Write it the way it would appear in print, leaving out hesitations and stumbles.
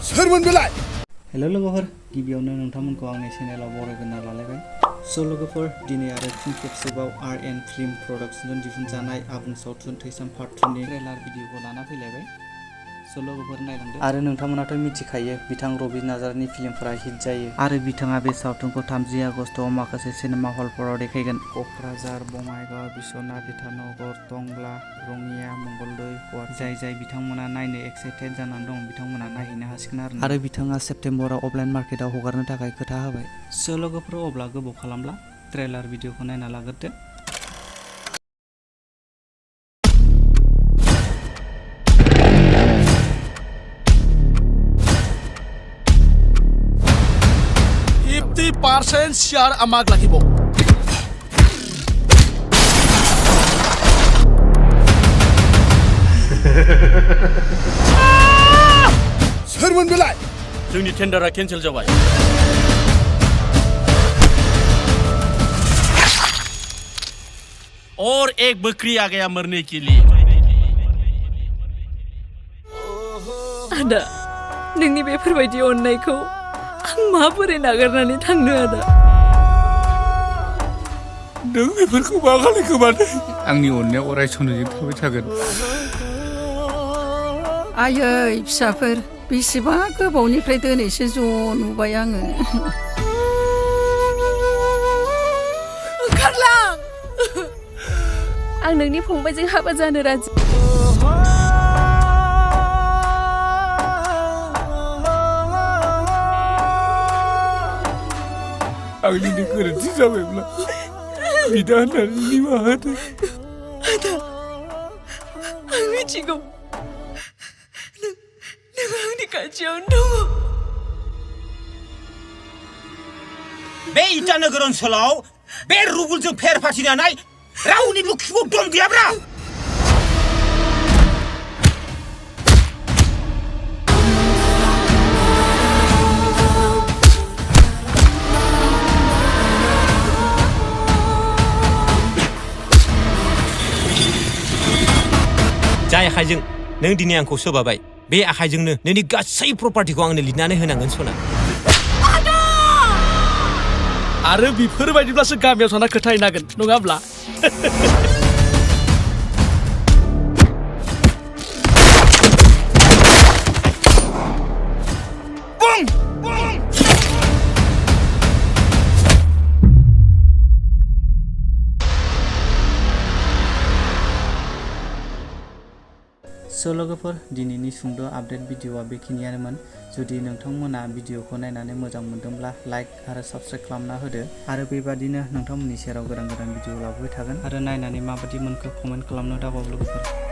सोरमोन बेलाय? हेल' लोगोफोर, गिबियावनो नोंथांमोनखौ आंनि चेनेलाव बरायग्रोना लालायबाय। स' लोगोफोर, दिनै आरो फिन खेबसेबाव आर.एन. फिल्म प्रडाक्सनजों दिहुनजानाय आबुं सावथुन थैसाम पार्ट 2 नि ट्रेलार भिडिअखौ लाना फैलायबाय। स' लोगोफोर नायलांदो। आरो नोंथांमोनाथ' मिथिखायो बिथां रबि नार्जारीनि फिल्मफोरा हिट जायो आरो बिथाङा बे सावथुनखौ 30 आगस्तआव माखासे सिनेमा हलफोराव देखायगोन। क'क्राझार, बङाइगाव, बिश्वनाथ, इटानगर, टंला, रङिया, मंगलदै, गुवाहाटि। जाय बिथांमोना नायनो एक्साइटेड जानानै दं बिथांमोना नायहैनो हासिगोन आरो बिथाङा सेप्तेम्बराव अफलाइन मार्केटआव हगारनो थाखाय खोथा होबाय। स' लोगोफोर, अब्ला गोबाव खालामला ट्रेलार भिडिअखौ नायना लाग्रोदो। % শ্বেয়াৰ আমাক লাগিব। सोरमोन बेलाय? जोंनि टेन्डारा केन्सेल जाबाय। और एक बकरी आ गया मरने के लिए। आदा, नोंनि बेफोरबायदि अननायखौ आं माबोरै नागारनानै थांनो आदा? नों बेफोरखौ मा खालायखो माने? आंनि अननाया अराय समजों थाबाय थागोन। आयै फिसाफोर, बेसेबा गोबावनिफ्राय दिनैसो ज' नुबाय आङो। ओंखारलां! आं नोंनि फंबायजों हाबा जानो राजि। आंनिनो गोरोन्थि जाबायब्ला बिदा होननानै निमाहा होदो। आदा, आं मिथिगौ नों आंनि खाथियावनो दङ। बे इटानगर ओनसोलाव बे रुबुलजों फेर फाथिनानै रावनिबो खिबुआव दम गैयाब्रा। जाय आखाइजों नों दिनै आंखौ सोबाबाय, बे आखाइजोंनो नोंनि गासै प्रपार्टिखौ आंनो लिरनानै होनांगोन सना। आरो बेफोरबायदिब्लासो गामियाव थाना खोथाहैनांगोन, नङा होमब्ला? स' लोगोफोर, दिनैनि सुंद' आपडेट भिडिअआ बेखिनियानोमोन। जुदि नोंथांमोना भिडिअखौ नायनानै मोजां मोनदोंब्ला लाइक आरो साबस्क्राइब खालामना होदो आरो बेबादिनो नोंथांमोननि सेराव गोदान भिडिअ लाबोबाय थागोन। आरो नायनानै माबादि मोनखो कमेन्ट खालामनो दाबाव लोगोफोर।